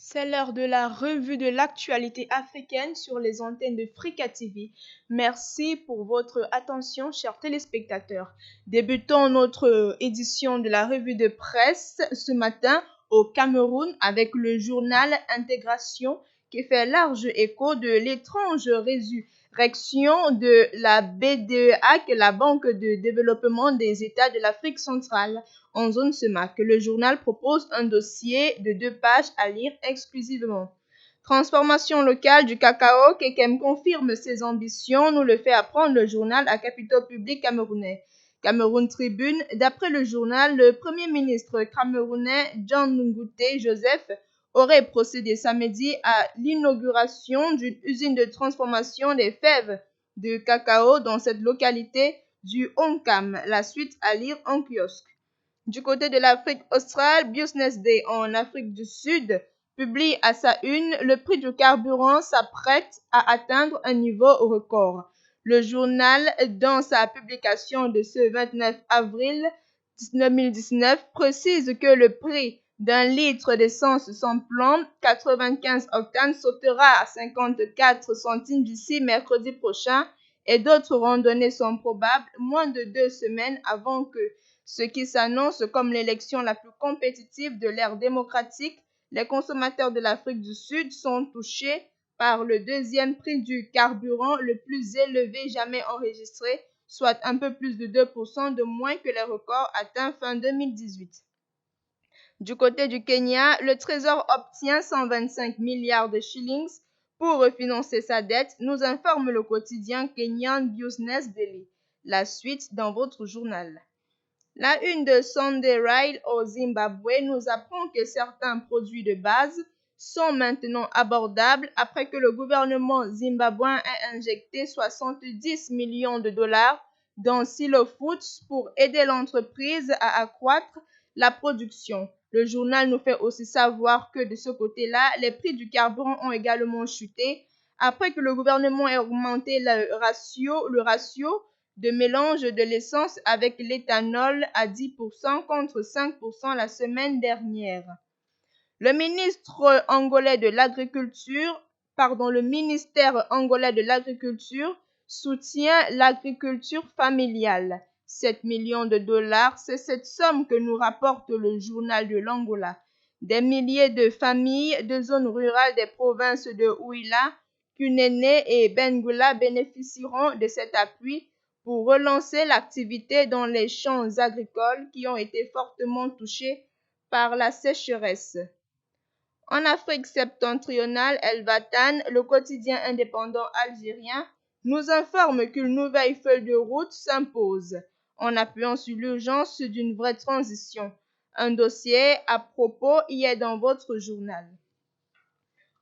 C'est l'heure de la revue de l'actualité africaine sur les antennes de Frika TV. Merci pour votre attention, chers téléspectateurs. Débutons notre édition de la revue de presse ce matin au Cameroun avec le journal Intégration qui fait large écho de l'étrange résurrection de la BDEAC, la Banque de développement des États de l'Afrique centrale. En zone SEMAC, le journal propose un dossier de 2 pages à lire exclusivement. Transformation locale du cacao, Kekem confirme ses ambitions, nous le fait apprendre le journal à capitaux public camerounais. Cameroun Tribune, d'après le journal, le premier ministre camerounais John Ngouté Joseph aurait procédé samedi à l'inauguration d'une usine de transformation des fèves de cacao dans cette localité du Onkam. La suite à lire en kiosque. Du côté de l'Afrique australe, Business Day en Afrique du Sud publie à sa une le prix du carburant s'apprête à atteindre un niveau record. Le journal, dans sa publication de ce 29 avril 2019, précise que le prix d'un litre d'essence sans plomb 95 octanes sautera à 54 centimes d'ici mercredi prochain et d'autres randonnées sont probables moins de 2 semaines avant que ce qui s'annonce comme l'élection la plus compétitive de l'ère démocratique. Les consommateurs de l'Afrique du Sud sont touchés par le deuxième prix du carburant le plus élevé jamais enregistré, soit un peu plus de 2% de moins que les records atteints fin 2018. Du côté du Kenya, le Trésor obtient 125 milliards de shillings pour refinancer sa dette, nous informe le quotidien Kenyan Business Daily. La suite dans votre journal. La une de Sunday Rail au Zimbabwe nous apprend que certains produits de base sont maintenant abordables après que le gouvernement zimbabwéen ait injecté 70 millions de dollars dans Silo Foods pour aider l'entreprise à accroître la production. Le journal nous fait aussi savoir que de ce côté-là, les prix du carburant ont également chuté après que le gouvernement ait augmenté le ratio de mélange de l'essence avec l'éthanol à 10% contre 5% la semaine dernière. Le ministère angolais de l'Agriculture soutient l'agriculture familiale. 7 millions de dollars, c'est cette somme que nous rapporte le journal de l'Angola. Des milliers de familles de zones rurales des provinces de Huila, Cunene et Benguela bénéficieront de cet appui pour relancer l'activité dans les champs agricoles qui ont été fortement touchés par la sécheresse. En Afrique septentrionale, El Watan, le quotidien indépendant algérien, nous informe qu'une nouvelle feuille de route s'impose, en appuyant sur l'urgence d'une vraie transition. Un dossier à propos y est dans votre journal.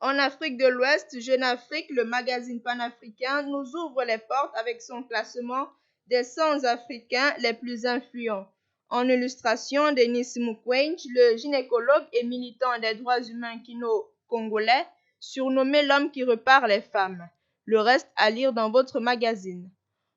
En Afrique de l'Ouest, Jeune Afrique, le magazine panafricain, nous ouvre les portes avec son classement des 100 Africains les plus influents. En illustration, Denis Mukwege, le gynécologue et militant des droits humains kino-congolais, surnommé l'homme qui repart les femmes. Le reste à lire dans votre magazine.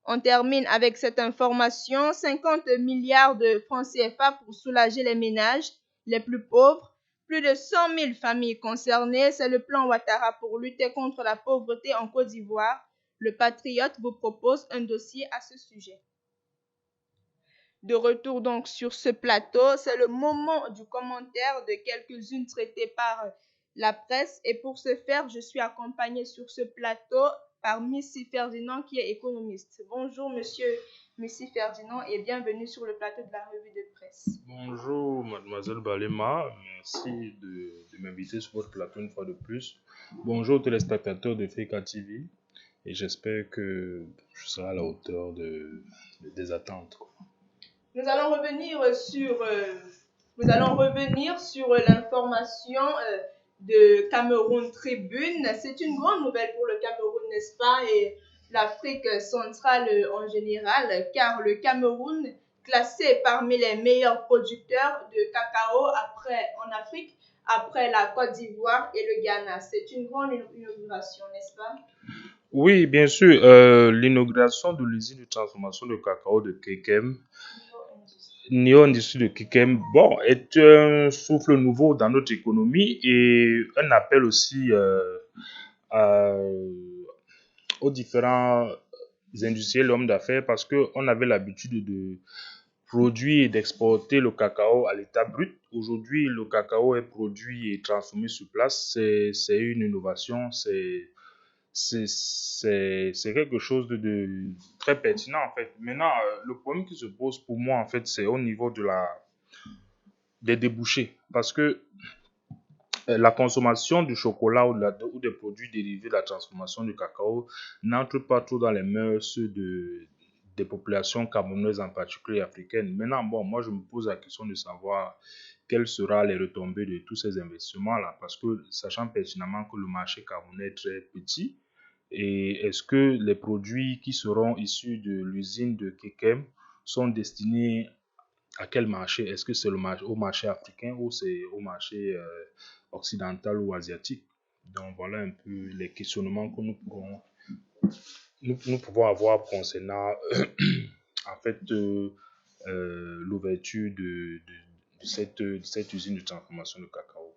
On termine avec cette information, 50 milliards de francs CFA pour soulager les ménages les plus pauvres. Plus de 100 000 familles concernées, c'est le plan Ouattara pour lutter contre la pauvreté en Côte d'Ivoire. Le Patriote vous propose un dossier à ce sujet. De retour donc sur ce plateau, c'est le moment du commentaire de quelques-unes traitées par la presse. Et pour ce faire, je suis accompagnée sur ce plateau par Missy Ferdinand qui est économiste. Bonjour monsieur Missy Ferdinand et bienvenue sur le plateau de la revue de presse. Bonjour mademoiselle Balema, merci de m'inviter sur votre plateau une fois de plus. Bonjour aux téléspectateurs de Frika TV et j'espère que je serai à la hauteur des attentes. Nous allons revenir sur l'information de Cameroun Tribune. C'est une grande nouvelle pour le Cameroun, n'est-ce pas, et l'Afrique centrale en général, car le Cameroun, classé parmi les meilleurs producteurs de cacao en Afrique, après la Côte d'Ivoire et le Ghana. C'est une grande inauguration, n'est-ce pas? Oui, bien sûr, l'inauguration de l'usine de transformation de cacao de Kekem néo-industrie de Kikem, bon, est un souffle nouveau dans notre économie et un appel aussi à- aux différents industriels hommes d'affaires parce qu'on avait l'habitude de produire et d'exporter le cacao à l'état brut. Aujourd'hui, le cacao est produit et transformé sur place. C'est une innovation, c'est quelque chose de très pertinent en fait. Maintenant, le problème qui se pose pour moi en fait, c'est au niveau des débouchés. Parce que la consommation du chocolat ou des produits dérivés de la transformation du cacao n'entre pas trop dans les mœurs des populations camerounaises en particulier africaines. Maintenant, bon, moi je me pose la question de savoir quelles seront les retombées de tous ces investissements-là, parce que sachant pertinemment que le marché camerounais est très petit, et est-ce que les produits qui seront issus de l'usine de Kekem sont destinés à quel marché? Est-ce que c'est au marché africain ou c'est au marché occidental ou asiatique? Donc voilà un peu les questionnements que nous pouvons avoir concernant en fait l'ouverture de cette usine de transformation de cacao.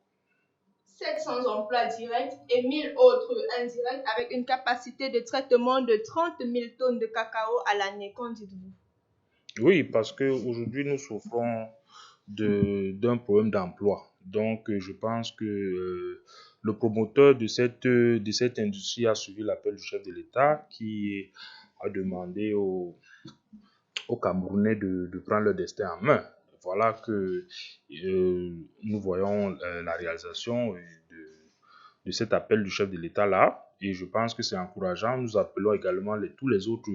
700 emplois directs et 1000 autres indirects avec une capacité de traitement de 30 000 tonnes de cacao à l'année. Qu'en dites-vous? Oui, parce qu'aujourd'hui, nous souffrons d'un problème d'emploi. Donc, je pense que le promoteur de cette industrie a suivi l'appel du chef de l'État qui a demandé aux Camerounais de prendre leur destin en main. Voilà que nous voyons la réalisation de cet appel du chef de l'État là. Et je pense que c'est encourageant. Nous appelons également tous les autres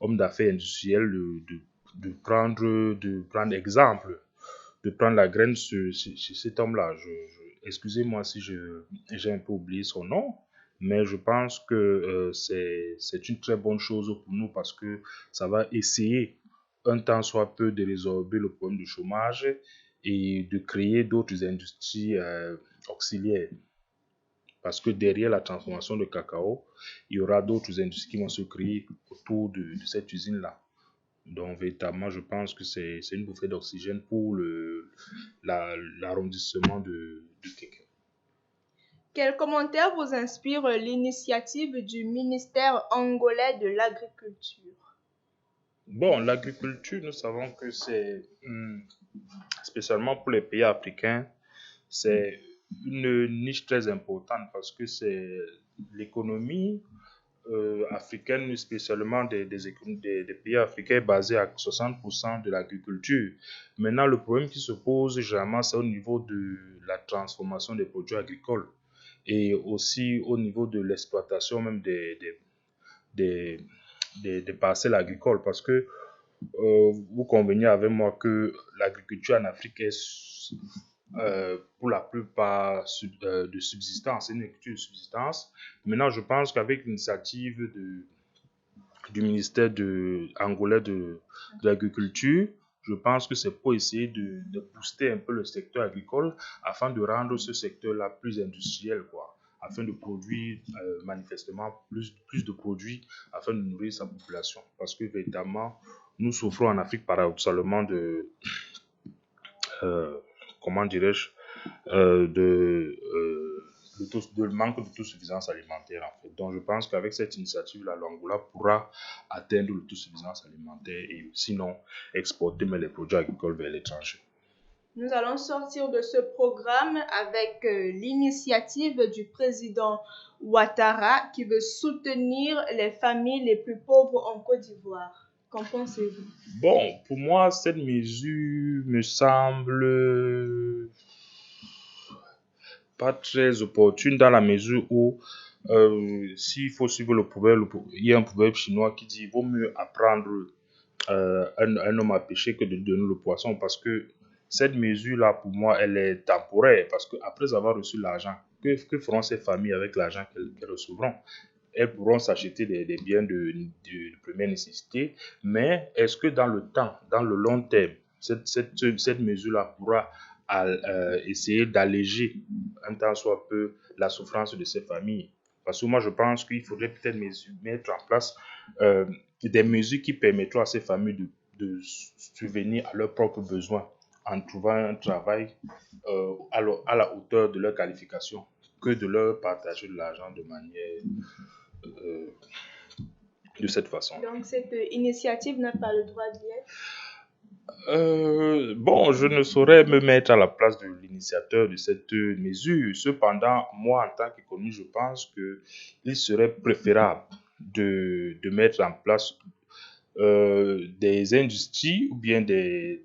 hommes d'affaires industriels de prendre exemple, de prendre la graine sur cet homme-là. Excusez-moi si j'ai un peu oublié son nom, mais je pense que c'est une très bonne chose pour nous parce que ça va essayer un temps soit peu de résorber le problème du chômage et de créer d'autres industries auxiliaires. Parce que derrière la transformation de cacao, il y aura d'autres industries qui vont se créer autour de cette usine-là. Donc, véritablement, je pense que c'est une bouffée d'oxygène pour l'arrondissement de Keke. Quel commentaire vous inspire l'initiative du ministère angolais de l'Agriculture? Bon, l'agriculture, nous savons que c'est, spécialement pour les pays africains, c'est une niche très importante parce que c'est l'économie africaine, spécialement des pays africains, basée à 60% de l'agriculture. Maintenant, le problème qui se pose généralement, c'est au niveau de la transformation des produits agricoles et aussi au niveau de l'exploitation même des, des parcelles agricoles parce que vous convenez avec moi que l'agriculture en Afrique est pour la plupart de subsistance, c'est une agriculture de subsistance. Maintenant, je pense qu'avec l'initiative du ministère angolais de l'agriculture, je pense que c'est pour essayer de booster un peu le secteur agricole afin de rendre ce secteur-là plus industriel, quoi, afin de produire manifestement plus de produits afin de nourrir sa population. Parce que véritablement, nous souffrons en Afrique paradoxalement euh, comment dirais-je, de manque d'autosuffisance alimentaire en fait. Donc je pense qu'avec cette initiative-là, l'Angola pourra atteindre l'autosuffisance alimentaire et sinon exporter mais les produits agricoles vers l'étranger. Nous allons sortir de ce programme avec l'initiative du président Ouattara qui veut soutenir les familles les plus pauvres en Côte d'Ivoire. Qu'en pensez-vous? Bon, pour moi, cette mesure me semble pas très opportune dans la mesure où s'il faut suivre le proverbe, il y a un proverbe chinois qui dit il vaut mieux apprendre un homme à pêcher que de donner le poisson parce que cette mesure-là, pour moi, elle est temporaire parce qu'après avoir reçu l'argent, que feront ces familles avec l'argent qu'elles recevront? Elles pourront s'acheter des biens de première nécessité, mais est-ce que dans le temps, dans le long terme, cette mesure-là pourra essayer d'alléger un temps soit peu la souffrance de ces familles? Parce que moi, je pense qu'il faudrait peut-être mettre en place des mesures qui permettront à ces familles de subvenir à leurs propres besoins en trouvant un travail à la hauteur de leur qualification que de leur partager de l'argent de manière euh, de cette façon. Donc, cette initiative n'a pas le droit d'y être. Bon, je ne saurais me mettre à la place de l'initiateur de cette mesure. Cependant, moi, en tant qu'économiste, je pense qu'il serait préférable de mettre en place des industries ou bien des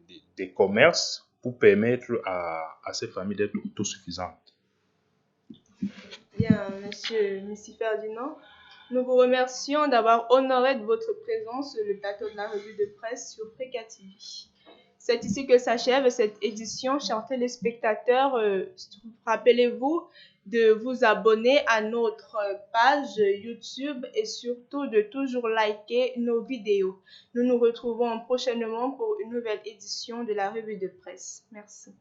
commerces pour permettre à ces familles d'être autosuffisantes. Bien, Monsieur Ferdinand, nous vous remercions d'avoir honoré de votre présence sur le plateau de la revue de presse sur Frika TV. C'est ici que s'achève cette édition, chers téléspectateurs. Rappelez-vous de vous abonner à notre page YouTube et surtout de toujours liker nos vidéos. Nous nous retrouvons prochainement pour une nouvelle édition de la revue de presse. Merci.